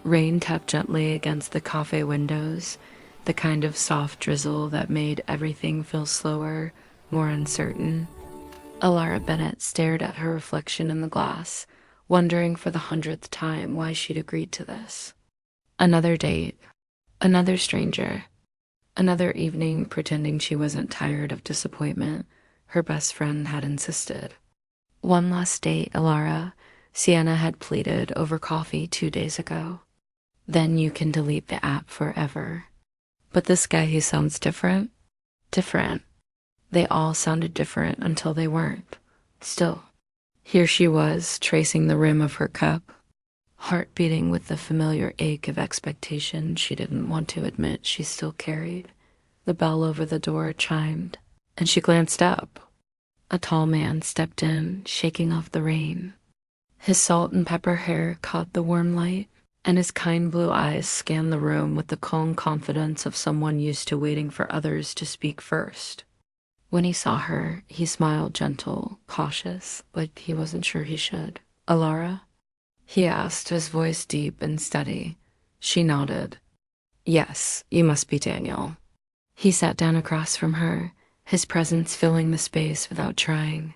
Rain tapped gently against the cafe windows, the kind of soft drizzle that made everything feel slower, more uncertain. Elara Bennett stared at her reflection in the glass, wondering for the 100th time why she'd agreed to this. Another date, another stranger, another evening pretending she wasn't tired of disappointment, her best friend had insisted. One last date, Elara, Sienna had pleaded over coffee 2 days ago. Then you can delete the app forever. But this guy, he sounds different. Different. They all sounded different until they weren't. Still, here she was, tracing the rim of her cup, heart beating with the familiar ache of expectation she didn't want to admit she still carried. The bell over the door chimed, and she glanced up. A tall man stepped in, shaking off the rain. His salt and pepper hair caught the warm light, and his kind blue eyes scanned the room with the calm confidence of someone used to waiting for others to speak first. When he saw her, he smiled, gentle, cautious, but he wasn't sure he should. "Elara?" he asked, his voice deep and steady. She nodded. "Yes, you must be Daniel." He sat down across from her, his presence filling the space without trying.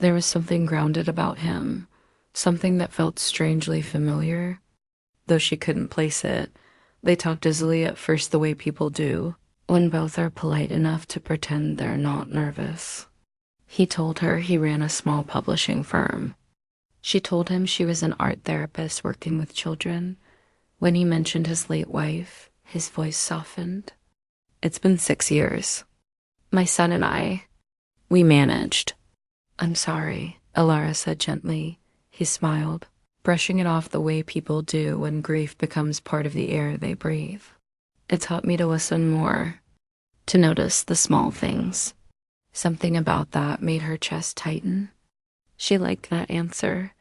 There was something grounded about him, something that felt strangely familiar. Though she couldn't place it, they talked easily at first the way people do, when both are polite enough to pretend they're not nervous. He told her he ran a small publishing firm. She told him she was an art therapist working with children. When he mentioned his late wife, his voice softened. "It's been 6 years. My son and we managed." "I'm sorry," Elara said gently. He smiled, brushing it off the way people do when grief becomes part of the air they breathe. "It taught me to listen more, to notice the small things." Something about that made her chest tighten. She liked that answer.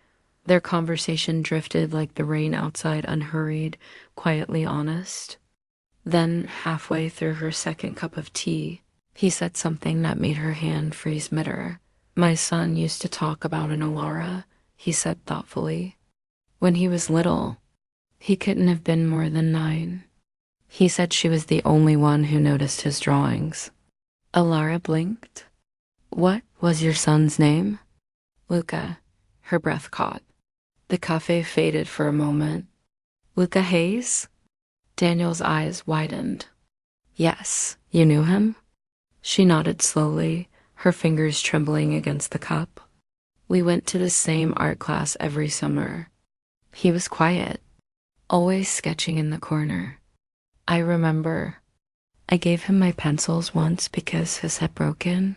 Their conversation drifted like the rain outside, unhurried, quietly honest. Then, halfway through her second cup of tea, he said something that made her hand freeze mid-air. "My son used to talk about an Elara," he said thoughtfully. "When he was little, he couldn't have been more than 9. He said she was the only one who noticed his drawings." Elara blinked. "What was your son's name?" "Luca." Her breath caught. The cafe faded for a moment. "Luca Hayes?" Daniel's eyes widened. "Yes, you knew him?" She nodded slowly, her fingers trembling against the cup. "We went to the same art class every summer. He was quiet, always sketching in the corner. I remember I gave him my pencils once because his had broken."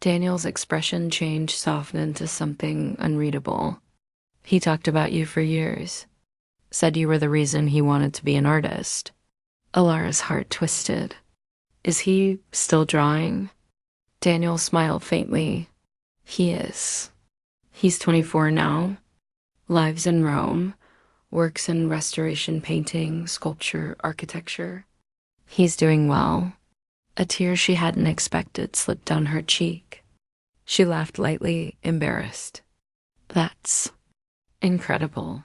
Daniel's expression changed, softened to something unreadable. "He talked about you for years. Said you were the reason he wanted to be an artist." Elara's heart twisted. "Is he still drawing?" Daniel smiled faintly. "He is. He's 24 now. Lives in Rome. Works in restoration painting, sculpture, architecture. He's doing well." A tear she hadn't expected slipped down her cheek. She laughed lightly, embarrassed. "That's incredible.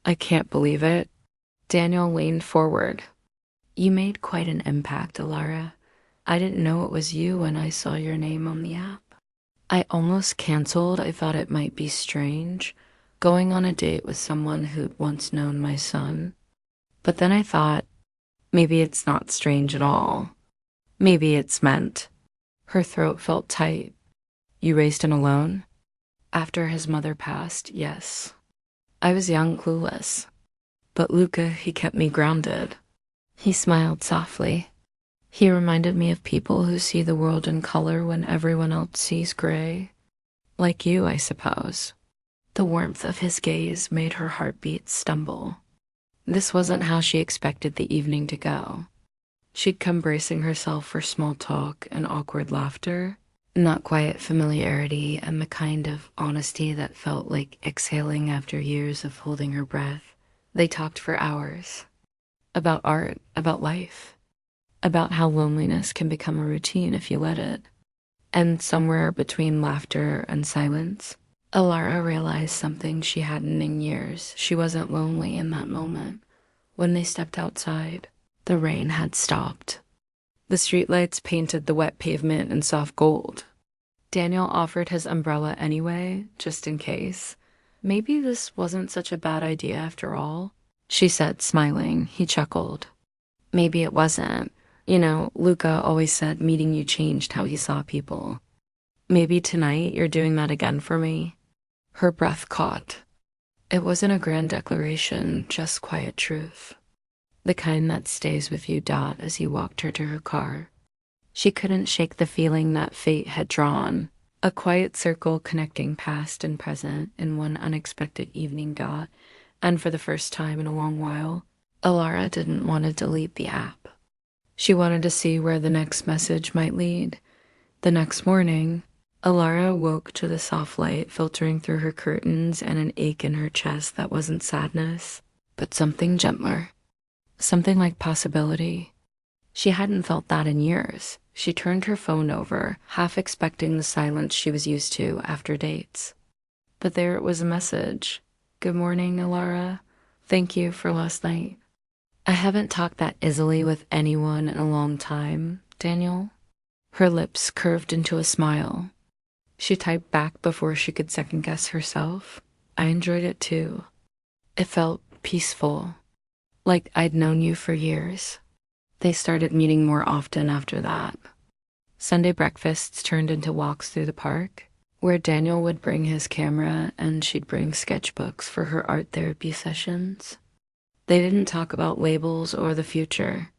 I can't believe it." Daniel leaned forward. "You made quite an impact, Elara. I didn't know it was you when I saw your name on the app. I almost canceled. I thought it might be strange, going on a date with someone who'd once known my son. But then I thought, maybe it's not strange at all. Maybe it's meant." Her throat felt tight. "You raised him alone?" "After his mother passed, yes. I was young, clueless. But Luca, he kept me grounded." He smiled softly. "He reminded me of people who see the world in color when everyone else sees gray. Like you, I suppose." The warmth of his gaze made her heartbeat stumble. This wasn't how she expected the evening to go. She'd come bracing herself for small talk and awkward laughter, not quiet familiarity and the kind of honesty that felt like exhaling after years of holding her breath. They talked for hours. About art, about life, about how loneliness can become a routine if you let it. And somewhere between laughter and silence, Elara realized something she hadn't in years. She wasn't lonely in that moment. When they stepped outside, the rain had stopped. The streetlights painted the wet pavement in soft gold. Daniel offered his umbrella anyway, just in case. Maybe this wasn't such a bad idea after all, she said, smiling. He chuckled. Maybe it wasn't. You know, Luca always said meeting you changed how he saw people. Maybe tonight you're doing that again for me. Her breath caught. It wasn't a grand declaration, just quiet truth. The kind that stays with you, as he walked her to her car. She couldn't shake the feeling that fate had drawn, a quiet circle connecting past and present in one unexpected evening, and for the first time in a long while, Elara didn't want to delete the app. She wanted to see where the next message might lead. The next morning, Elara woke to the soft light filtering through her curtains and an ache in her chest that wasn't sadness, but something gentler. Something like possibility. She hadn't felt that in years. She turned her phone over, half expecting the silence she was used to after dates. But there it was, a message. Good morning, Elara. Thank you for last night. I haven't talked that easily with anyone in a long time, Daniel. Her lips curved into a smile. She typed back before she could second-guess herself. I enjoyed it too. It felt peaceful, like I'd known you for years. They started meeting more often after that. Sunday breakfasts turned into walks through the park, where Daniel would bring his camera and she'd bring sketchbooks for her art therapy sessions. They didn't talk about labels or the future.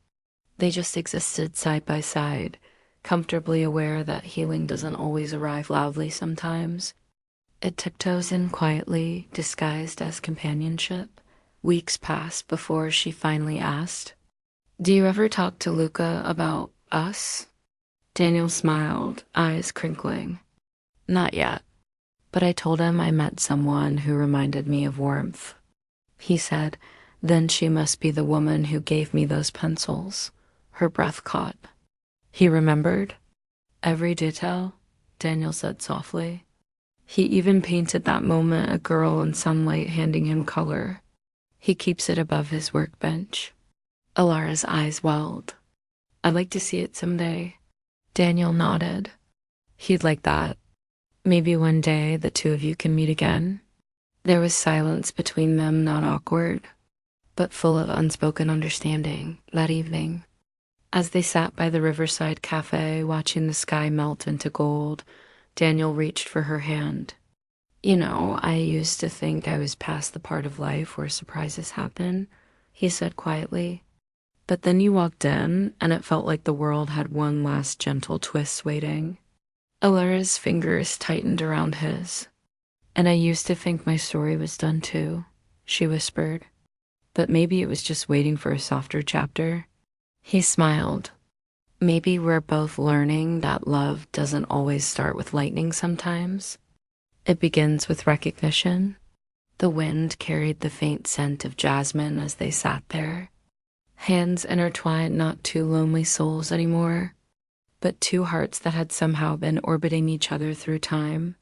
They just existed side by side, comfortably aware that healing doesn't always arrive loudly sometimes. It tiptoes in quietly, disguised as companionship. Weeks passed before she finally asked, Do you ever talk to Luca about us? Daniel smiled, eyes crinkling. Not yet, but I told him I met someone who reminded me of warmth. He said, Then she must be the woman who gave me those pencils. Her breath caught. He remembered? Every detail, Daniel said softly. He even painted that moment, a girl in sunlight handing him color. He keeps it above his workbench. Elara's eyes welled. I'd like to see it someday. Daniel nodded. He'd like that. Maybe one day the two of you can meet again. There was silence between them, not awkward, but full of unspoken understanding that evening. As they sat by the riverside cafe, watching the sky melt into gold, Daniel reached for her hand. You know, I used to think I was past the part of life where surprises happen, he said quietly. But then you walked in, and it felt like the world had one last gentle twist waiting. Elara's fingers tightened around his. And I used to think my story was done too, she whispered. But maybe it was just waiting for a softer chapter. He smiled. Maybe we're both learning that love doesn't always start with lightning sometimes. It begins with recognition. The wind carried the faint scent of jasmine as they sat there. Hands intertwined, not two lonely souls anymore, but two hearts that had somehow been orbiting each other through time,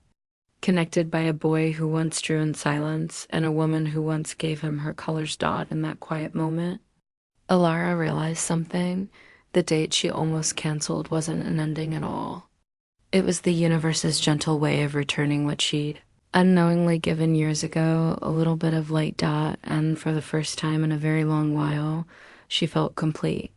connected by a boy who once drew in silence and a woman who once gave him her colors in that quiet moment. Elara realized something. The date she almost canceled wasn't an ending at all. It was the universe's gentle way of returning what she'd unknowingly given years ago, a little bit of light, and for the first time in a very long while, she felt complete.